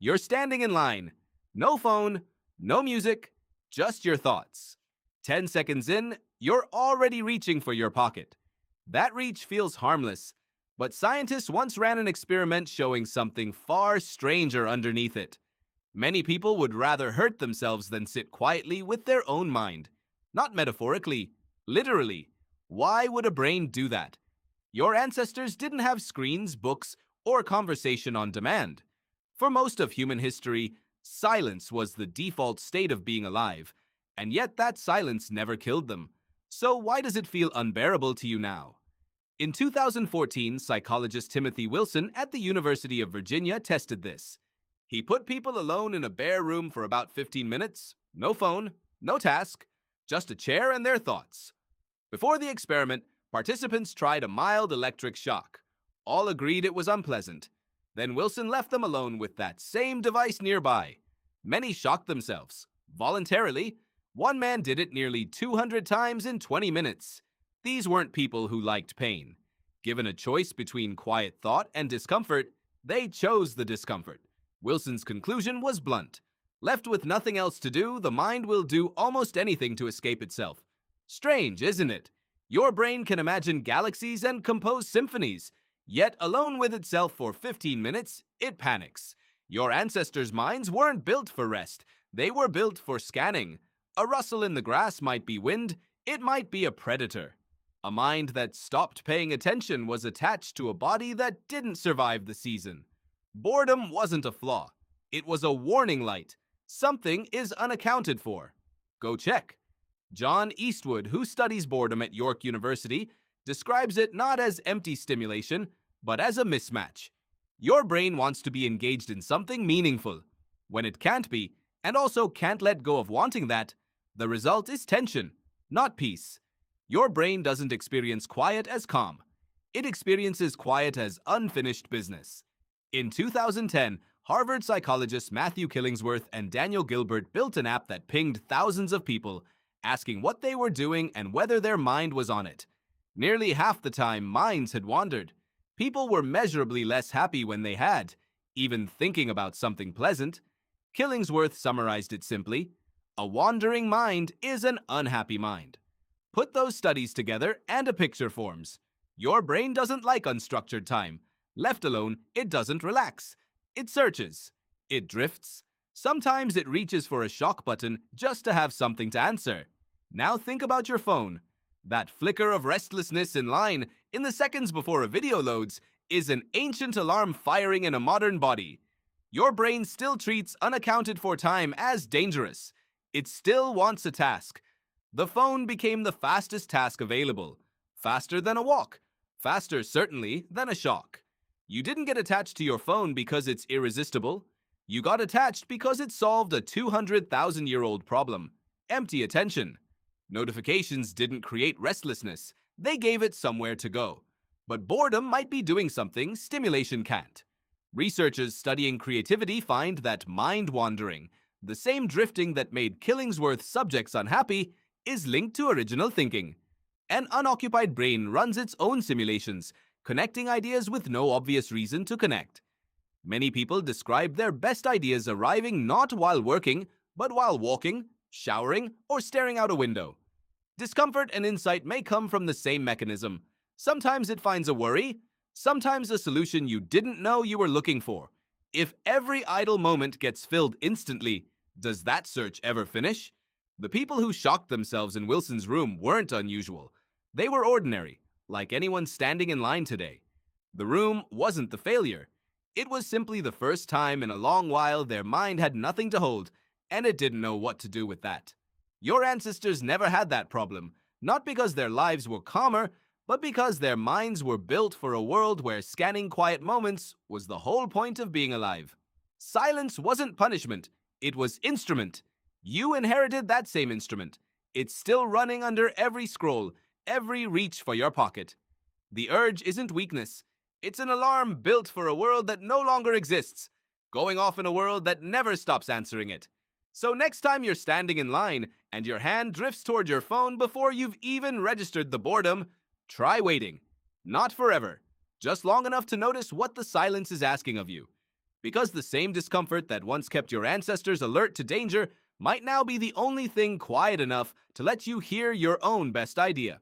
You're standing in line. No phone, no music, just your thoughts. 10 seconds in, you're already reaching for your pocket. That reach feels harmless, but scientists once ran an experiment showing something far stranger underneath it. Many people would rather hurt themselves than sit quietly with their own mind. Not metaphorically, literally. Why would a brain do that? Your ancestors didn't have screens, books, or conversation on demand. For most of human history, silence was the default state of being alive, and yet that silence never killed them. So why does it feel unbearable to you now? In 2014, psychologist Timothy Wilson at the University of Virginia tested this. He put people alone in a bare room for about 15 minutes, no phone, no task, just a chair and their thoughts. Before the experiment, participants tried a mild electric shock. All agreed it was unpleasant. Then Wilson left them alone with that same device nearby. Many shocked themselves, voluntarily. One man did it nearly 200 times in 20 minutes. These weren't people who liked pain. Given a choice between quiet thought and discomfort, they chose the discomfort. Wilson's conclusion was blunt. Left with nothing else to do, the mind will do almost anything to escape itself. Strange, isn't it? Your brain can imagine galaxies and compose symphonies, yet alone with itself for 15 minutes, it panics. Your ancestors' minds weren't built for rest. They were built for scanning. A rustle in the grass might be wind, it might be a predator. A mind that stopped paying attention was attached to a body that didn't survive the season. Boredom wasn't a flaw. It was a warning light. Something is unaccounted for. Go check. John Eastwood, who studies boredom at York University, describes it not as empty stimulation, but as a mismatch. Your brain wants to be engaged in something meaningful. When it can't be, and also can't let go of wanting that, the result is tension, not peace. Your brain doesn't experience quiet as calm. It experiences quiet as unfinished business. In 2010, Harvard psychologists Matthew Killingsworth and Daniel Gilbert built an app that pinged thousands of people, asking what they were doing and whether their mind was on it. Nearly half the time, minds had wandered. People were measurably less happy when they had, even thinking about something pleasant. Killingsworth summarized it simply: a wandering mind is an unhappy mind. Put those studies together and a picture forms. Your brain doesn't like unstructured time. Left alone, it doesn't relax. It searches. It drifts. Sometimes it reaches for a shock button just to have something to answer. Now think about your phone. That flicker of restlessness in line, in the seconds before a video loads, is an ancient alarm firing in a modern body. Your brain still treats unaccounted for time as dangerous. It still wants a task. The phone became the fastest task available. Faster than a walk. Faster, certainly, than a shock. You didn't get attached to your phone because it's irresistible. You got attached because it solved a 200,000-year-old problem: empty attention. Notifications didn't create restlessness. They gave it somewhere to go. But boredom might be doing something stimulation can't. Researchers studying creativity find that mind wandering, the same drifting that made Killingsworth's subjects unhappy, is linked to original thinking. An unoccupied brain runs its own simulations, connecting ideas with no obvious reason to connect. Many people describe their best ideas arriving not while working, but while walking, showering, or staring out a window. Discomfort and insight may come from the same mechanism. Sometimes it finds a worry, sometimes a solution you didn't know you were looking for. If every idle moment gets filled instantly, does that search ever finish? The people who shocked themselves in Wilson's room weren't unusual. They were ordinary, like anyone standing in line today. The room wasn't the failure. It was simply the first time in a long while their mind had nothing to hold, and it didn't know what to do with that. Your ancestors never had that problem, not because their lives were calmer, but because their minds were built for a world where scanning quiet moments was the whole point of being alive. Silence wasn't punishment, it was instrument. You inherited that same instrument. It's still running under every scroll, every reach for your pocket. The urge isn't weakness. It's an alarm built for a world that no longer exists, going off in a world that never stops answering it. So next time you're standing in line and your hand drifts toward your phone before you've even registered the boredom, try waiting. Not forever, just long enough to notice what the silence is asking of you. Because the same discomfort that once kept your ancestors alert to danger might now be the only thing quiet enough to let you hear your own best idea.